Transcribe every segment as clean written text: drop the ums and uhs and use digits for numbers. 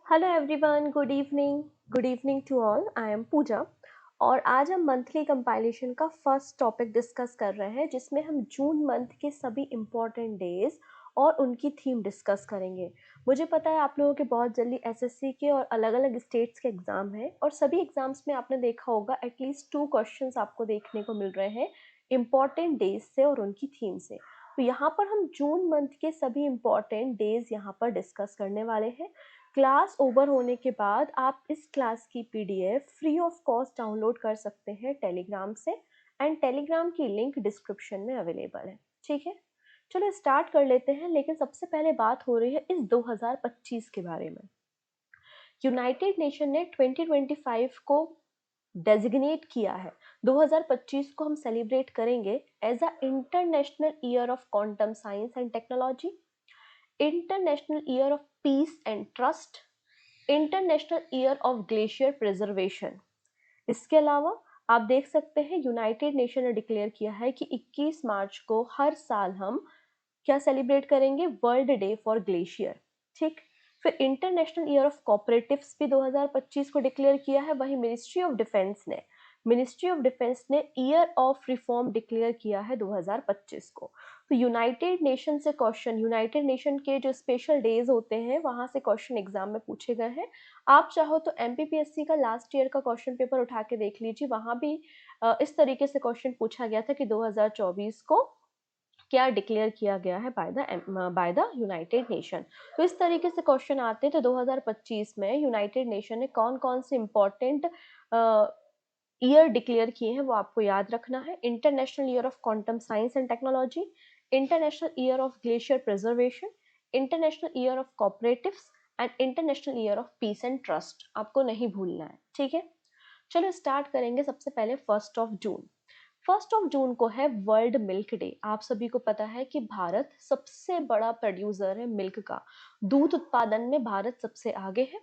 Hello everyone, good evening to all. I am Pooja और आज हम मंथली कंपाइलेशन का फर्स्ट टॉपिक डिस्कस कर रहे हैं जिसमें हम जून मंथ के सभी इम्पोर्टेंट डेज और उनकी थीम डिस्कस करेंगे। मुझे पता है आप लोगों के बहुत जल्दी एसएससी के और अलग अलग स्टेट्स के एग्ज़ाम हैं और सभी एग्ज़ाम्स में आपने देखा होगा एटलीस्ट 2 क्वेश्चंस आपको देखने को मिल रहे हैं इम्पॉर्टेंट डेज से और उनकी थीम से। तो यहाँ पर हम जून मंथ के सभी इम्पॉर्टेंट डेज यहाँ पर डिस्कस करने वाले हैं। क्लास ओवर होने के बाद आप इस क्लास की PDF free of cost download कर सकते हैं टेलीग्राम से एंड टेलीग्राम की लिंक डिस्क्रिप्शन में अवेलेबल है। ठीक है, चलो स्टार्ट कर लेते हैं। लेकिन सबसे पहले बात हो रही है इस 2025 के बारे में। यूनाइटेड नेशन ने 2025 को डेजिग्नेट किया है। 2025 को हम सेलिब्रेट करेंगे as a international year of quantum science and technology, international year of peace and trust, international year of glacier preservation. इसके अलावा आप देख सकते हैं यूनाइटेड नेशन ने डिक्लेयर किया है कि 21 मार्च को हर साल हम क्या सेलिब्रेट करेंगे, वर्ल्ड डे फॉर ग्लेशियर। ठीक, फिर इंटरनेशनल ईयर ऑफ कोऑपरेटिव्स भी 2025 को डिक्लेयर किया है। वहीं मिनिस्ट्री ऑफ डिफेंस ने ईयर ऑफ रिफॉर्म डिक्लेयर किया है 2025 को। तो यूनाइटेड नेशन से क्वेश्चन, यूनाइटेड नेशन के जो स्पेशल डेज होते हैं वहां से क्वेश्चन एग्जाम में पूछे गए हैं। आप चाहो तो एमपीपीएससी का लास्ट ईयर का क्वेश्चन पेपर उठा के देख लीजिए, वहां भी इस तरीके से क्वेश्चन पूछा गया था कि 2024 को क्या डिक्लेयर किया गया है बाय द यूनाइटेड नेशन। तो इस तरीके से क्वेश्चन आते हैं। तो 2025 में यूनाइटेड नेशन ने कौन कौन से इंपॉर्टेंट ईयर डिक्लेयर किए हैं वो आपको याद रखना है। International year of quantum science and technology, international year of glacier preservation, international year of cooperatives and international year of peace and trust. आपको नहीं भूलना है, ठीक है। चलो स्टार्ट करेंगे। सबसे पहले 1 जून को है वर्ल्ड मिल्क डे। आप सभी को पता है कि भारत सबसे बड़ा प्रोड्यूसर है मिल्क का। दूध उत्पादन में भारत सबसे आगे है।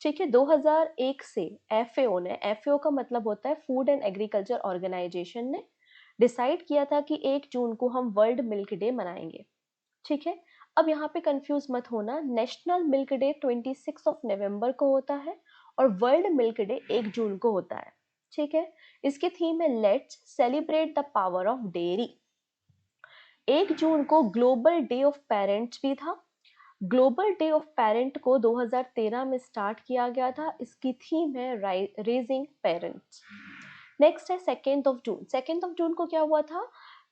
ठीक है, 2001 से एफएओ का मतलब होता है फूड एंड एग्रीकल्चर ऑर्गेनाइजेशन ने डिसाइड किया था कि 1 जून को हम वर्ल्ड मिल्क डे मनाएंगे। ठीक है, अब यहाँ पे कंफ्यूज मत होना, नेशनल मिल्क डे 26 नवंबर को होता है और वर्ल्ड मिल्क डे 1 जून को होता है। ठीक है, इसकी थीम है let's celebrate the power of dairy. 1 जून को ग्लोबल डे ऑफ पेरेंट्स भी था। ग्लोबल डे ऑफ पेरेंट को 2013 में स्टार्ट किया गया था। इसकी थीम है रेजिंग पेरेंट्स। नेक्स्ट है 2 जून। 2 जून को क्या हुआ था,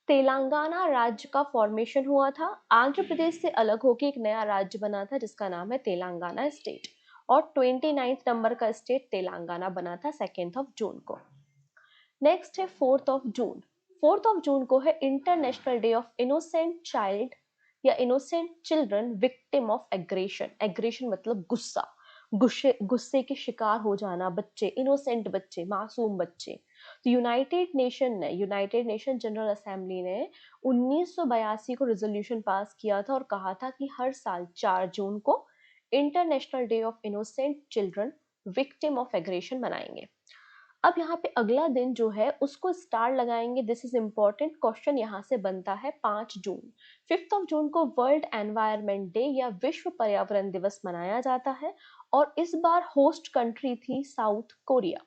तेलंगाना राज्य का फॉर्मेशन हुआ था। आंध्र प्रदेश से अलग होकर एक नया राज्य बना था जिसका नाम है तेलंगाना स्टेट और 29 नंबर का स्टेट तेलंगाना बना था 2 जून को। नेक्स्ट है 4 जून। 4 जून को है international day of innocent child या innocent children victim of aggression. Aggression मतलब गुस्सा, गुस्से के शिकार हो जाना बच्चे, इनोसेंट बच्चे, मासूम बच्चे। तो यूनाइटेड नेशन जनरल असेंबली ने 1982 को रेजोल्यूशन पास किया था और कहा था कि हर साल 4 जून को international day of innocent children victim of aggression मनाएंगे। अब यहाँ पे अगला दिन जो है उसको स्टार लगाएंगे। दिस इज इम्पोर्टेंट क्वेश्चन यहाँ से बनता है 5 जून। 5 जून को वर्ल्ड एनवायरनमेंट डे या विश्व पर्यावरण दिवस मनाया जाता है और इस बार होस्ट कंट्री थी साउथ कोरिया।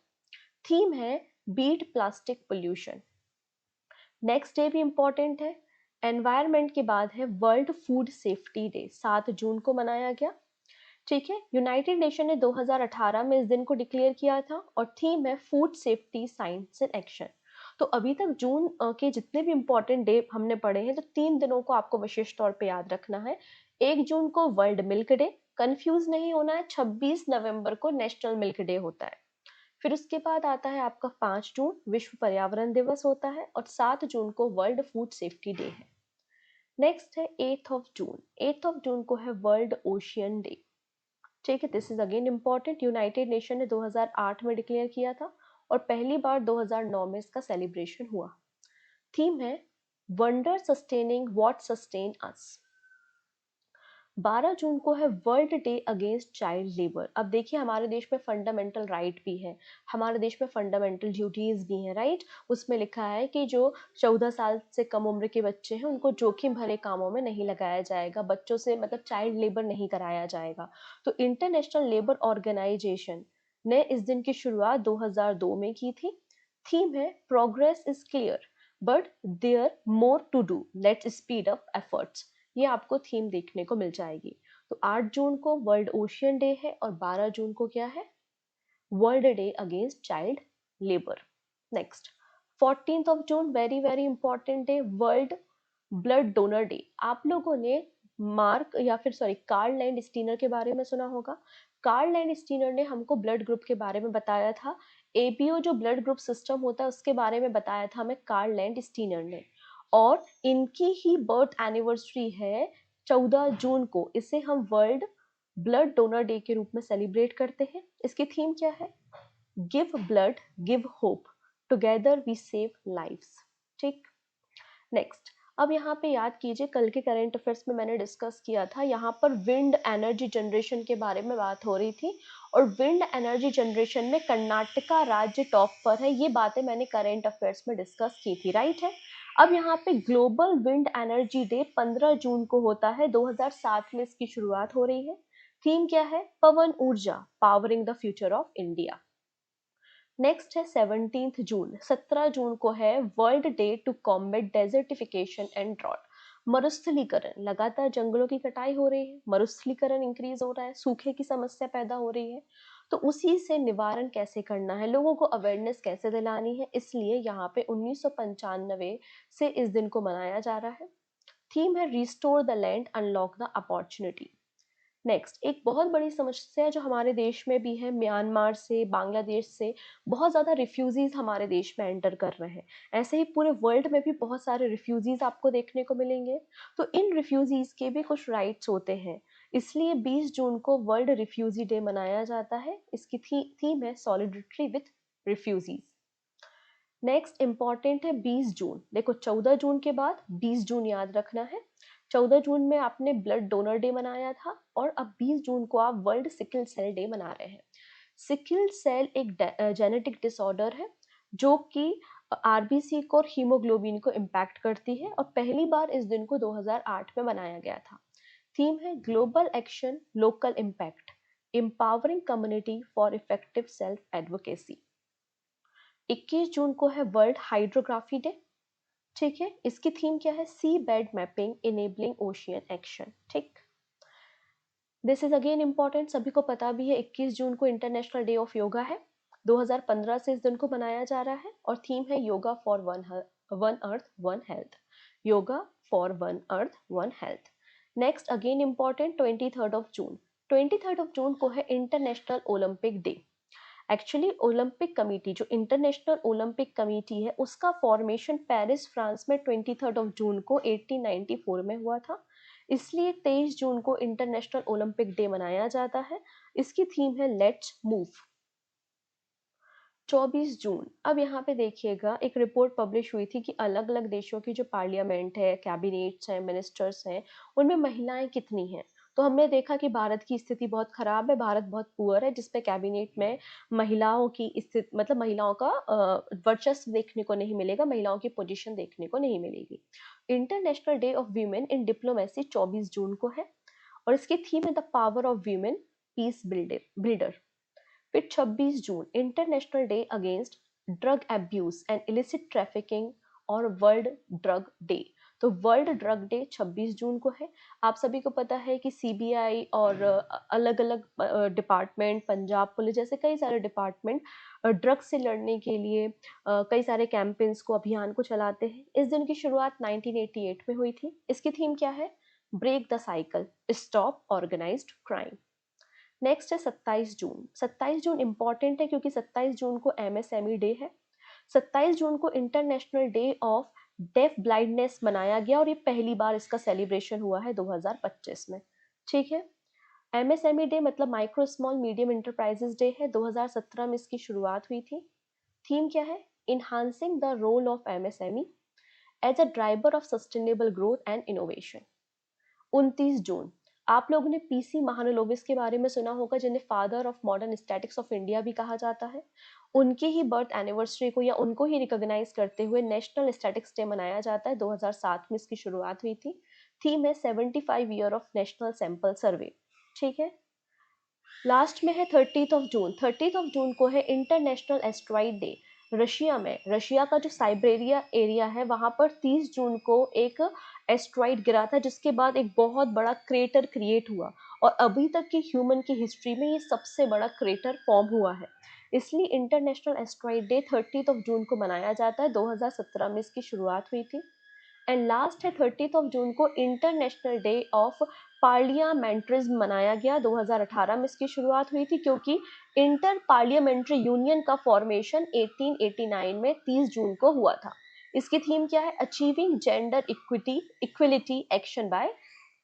थीम है beat plastic pollution. Next day भी इंपॉर्टेंट है, एनवायरनमेंट के बाद है वर्ल्ड फूड सेफ्टी डे, 7 जून को मनाया गया। ठीक है, यूनाइटेड नेशन ने 2018 में इस दिन को डिक्लेयर किया था और थीम है food safety science and action. तो अभी तक जून के जितने भी इंपॉर्टेंट डे हमने पढ़े हैं तो 3 दिनों को आपको विशेष तौर पे याद रखना है। 1 जून को वर्ल्ड मिल्क डे, कंफ्यूज नहीं होना है, 26 नवंबर को नेशनल मिल्क डे होता है। फिर उसके बाद आता है आपका 5 जून, विश्व पर्यावरण दिवस होता है और 7 जून को वर्ल्ड फूड सेफ्टी डे है। नेक्स्ट है 8 जून। 8 जून को है वर्ल्ड ओशियन डे। ठीक है, this is again important. United nation ने 2008 में डिक्लेयर किया था और पहली बार 2009 में इसका सेलिब्रेशन हुआ। थीम है वंडर सस्टेनिंग व्हाट सस्टेन अस। 12 जून को है world day against child labour. अब देखिए हमारे देश में फंडामेंटल राइट भी है, हमारे देश में फंडामेंटल ड्यूटीज भी हैं, राइट। उसमें लिखा है कि जो 14 साल से कम उम्र के बच्चे हैं उनको जोखिम भरे कामों में नहीं लगाया जाएगा, बच्चों से मतलब चाइल्ड लेबर नहीं कराया जाएगा। तो इंटरनेशनल लेबर ऑर्गेनाइजेशन ने इस दिन की शुरुआत 2002 में की थी। थीम है progress is clear but there more to do, let's speed up efforts. ये आपको थीम देखने को मिल जाएगी। तो 8 जून को वर्ल्ड ओशियन डे है और 12 जून को क्या है, world day against child labour. Next 14th of June, very very important day, world blood donor day. आप लोगों ने मार्क या फिर सॉरी कार्ल लैंड स्टीनर के बारे में सुना होगा। कार्ल लैंड स्टीनर ने हमको ब्लड ग्रुप के बारे में बताया था। एबीओ जो ब्लड ग्रुप सिस्टम होता है उसके बारे में बताया था हमें कार्ल लैंड स्टीनर ने। और इनकी ही बर्थ एनिवर्सरी है 14 जून को। इसे हम वर्ल्ड ब्लड डोनर डे के रूप में सेलिब्रेट करते हैं। इसकी थीम क्या है, give blood give hope, together we save lives. ठीक। नेक्स्ट, अब यहाँ पे याद कीजिए कल के करंट अफेयर्स में मैंने डिस्कस किया था, यहाँ पर विंड एनर्जी जनरेशन के बारे में बात हो रही थी और विंड एनर्जी जनरेशन में कर्नाटका राज्य टॉप पर है। ये बातें मैंने करंट अफेयर्स में डिस्कस की थी, राइट है। अब यहाँ पे ग्लोबल विंड एनर्जी डे 15 जून को होता है, 2007 में इसकी शुरुआत हो रही है। थीम क्या है, पवन ऊर्जा, powering the future of India. Next है 17 जून, 17 जून को है world day to combat desertification and drought. मरुस्थलीकरण, लगातार जंगलों की कटाई हो रही है, मरुस्थलीकरण इंक्रीज हो रहा है, सूखे की समस्या पैदा हो रही है। तो उसी से निवारण कैसे करना है, लोगों को अवेयरनेस कैसे दिलानी है, इसलिए यहाँ पे 1995 से इस दिन को मनाया जा रहा है। थीम है restore the land unlock the opportunity. Next, एक बहुत बड़ी समस्या जो हमारे देश में भी है, म्यांमार से, बांग्लादेश से बहुत ज़्यादा रिफ्यूजीज हमारे देश में एंटर कर रहे हैं। ऐसे ही पूरे वर्ल्ड में भी बहुत सारे रिफ्यूजीज आपको देखने को मिलेंगे। तो इन रिफ्यूजीज के भी कुछ राइट्स होते हैं, इसलिए 20 जून को वर्ल्ड रिफ्यूजी डे मनाया जाता है। इसकी थीम है solidarity with refugees. Next important है 20 जून। देखो 14 जून के बाद 20 जून याद रखना है। 14 जून में आपने ब्लड डोनर डे मनाया था और अब 20 जून को आप वर्ल्ड सिकल सेल डे मना रहे हैं। सिकल सेल एक जेनेटिक डिसऑर्डर है जो कि आरबीसी को और हीमोग्लोबिन को इम्पैक्ट करती है और पहली बार इस दिन को 2008 में मनाया गया था। थीम है global action local impact, empowering community for effective self advocacy. 21 जून को है वर्ल्ड हाइड्रोग्राफी डे। ठीक है, इसकी थीम क्या है, sea bed mapping enabling ocean action. ठीक, दिस इज अगेन इंपॉर्टेंट, सभी को पता भी है 21 जून को इंटरनेशनल डे ऑफ योगा है। 2015 से इस दिन को मनाया जा रहा है और थीम है yoga for one earth one health, yoga for one earth one health. Next again important 23 of June को है international Olympic day. Actually Olympic committee, जो इंटरनेशनल ओलंपिक कमेटी है, उसका फॉर्मेशन पेरिस फ्रांस में 23 जून को 1894 में हुआ था, इसलिए 23 जून को इंटरनेशनल ओलंपिक डे मनाया जाता है। इसकी थीम है लेट्स मूव। 24 जून, अब यहाँ पे देखिएगा एक रिपोर्ट पब्लिश हुई थी कि अलग अलग देशों की जो पार्लियामेंट है, कैबिनेट्स हैं, मिनिस्टर्स हैं, उनमें महिलाएं कितनी हैं। तो हमने देखा कि भारत की स्थिति बहुत खराब है, भारत बहुत पुअर है, जिसपे कैबिनेट में महिलाओं की स्थिति मतलब महिलाओं का वर्चस्व देखने को नहीं मिलेगा, महिलाओं की पोजीशन देखने को नहीं मिलेगी। International day of women in diplomacy 24 जून को है और इसकी थीम है the power of women peace builder. फिर 26 जून international day against drug abuse and illicit trafficking और वर्ल्ड ड्रग डे। तो वर्ल्ड ड्रग डे 26 जून को है। आप सभी को पता है कि सीबीआई और अलग अलग डिपार्टमेंट, पंजाब पुलिस जैसे कई सारे डिपार्टमेंट ड्रग्स से लड़ने के लिए कई सारे कैंपेन्स को, अभियान को चलाते हैं। इस दिन की शुरुआत 1988 में हुई थी। इसकी थीम क्या है, break the cycle, stop organised crime. Next है 27 जून। 27 जून इंपॉर्टेंट है क्योंकि 27 जून को एमएसएमई डे है। 27 जून को international day of deaf blindness मनाया गया और ये पहली बार इसका सेलिब्रेशन हुआ है 2025 में। ठीक है, एमएसएमई डे मतलब micro small medium enterprises day है, 2017 में इसकी शुरुआत हुई थी। थीम क्या है, enhancing the role of MSME as a driver of sustainable growth and innovation. 29 जून, आप लोगों ने पीसी महालनोबिस के बारे में सुना होगा, जिन्हें father of modern statics of India भी कहा जाता है। उनकी ही बर्थ एनिवर्सरी को या उनको ही रिकॉग्नाइज करते हुए नेशनल स्टैटिक्स डे मनाया जाता है। 2007 में इसकी शुरुआत हुई थी। थीम है 75 year of national sample survey. ठीक है। लास्ट में है 30th of June. 30th of June को है इंटरनेशनल एस्ट्रॉइड डे। रशिया में, रशिया का जो साइबेरिया एरिया है वहां पर 30 जून को एक एस्ट्रॉइड गिरा था, जिसके बाद एक बहुत बड़ा क्रेटर क्रिएट हुआ और अभी तक की ह्यूमन की हिस्ट्री में ये सबसे बड़ा क्रेटर फॉर्म हुआ है। इसलिए international asteroid day 30th of June को मनाया जाता है। 2017 में इसकी शुरुआत हुई थी। एंड लास्ट है 30th ऑफ जून को इंटरनेशनल डे ऑफ पार्लियामेंट्रिज्म मनाया गया। 2018 में इसकी शुरुआत हुई थी, क्योंकि इंटर पार्लियामेंट्री यूनियन का फॉर्मेशन 1889 में 30 जून को हुआ था। इसकी थीम क्या है? Achieving gender equality action by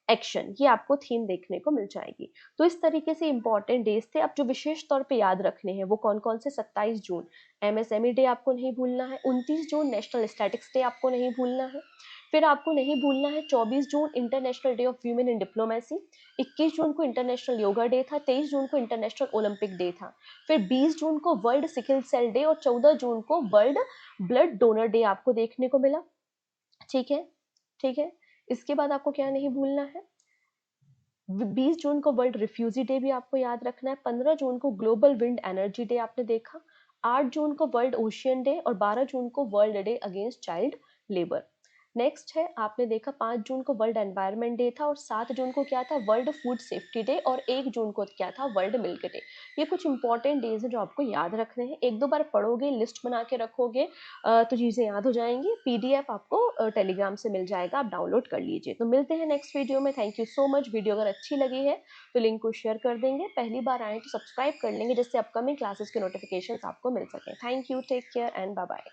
action. ये आपको थीम देखने को मिल जाएगी। तो इस तरीके से इंपॉर्टेंट डेज थे। अब जो विशेष तौर पे याद रखने हैं वो कौन कौन से? 27 जून एमएसएमई डे आपको नहीं भूलना है। 29 जून नेशनल स्टैटिक्स डे आपको नहीं भूलना है। फिर आपको नहीं भूलना है 24 जून international day of women in diplomacy. 21 जून को इंटरनेशनल योगा डे था। 23 जून को इंटरनेशनल ओलंपिक डे था। फिर 20 जून को वर्ल्ड सिकल सेल डे और 14 जून को वर्ल्ड ब्लड डोनर डे आपको देखने को मिला। ठीक है, ठीक है। इसके बाद आपको क्या नहीं भूलना है? 20 जून को वर्ल्ड रिफ्यूजी डे भी आपको याद रखना है। 15 जून को ग्लोबल विंड एनर्जी डे आपने देखा। 8 जून को वर्ल्ड ओशियन डे और 12 जून को world day against child labour. Next है, आपने देखा 5 जून को वर्ल्ड एनवायरनमेंट डे था और 7 जून को क्या था? वर्ल्ड फूड सेफ्टी डे और 1 जून को क्या था? World milk day. ये कुछ इंपॉर्टेंट डेज हैं जो आपको याद रखने हैं। एक दो बार पढ़ोगे, लिस्ट बना के रखोगे तो चीज़ें याद हो जाएंगी। पीडीएफ आपको टेलीग्राम से मिल जाएगा, आप डाउनलोड कर लीजिए। तो मिलते हैं नेक्स्ट वीडियो में। Thank you so much. Video अगर अच्छी लगी है तो लिंक को शेयर कर देंगे। पहली बार आए तो सब्सक्राइब कर लेंगे, जिससे अपकमिंग क्लासेस के नोटिफिकेशन आपको मिल सके। Thank you, take care and bye bye.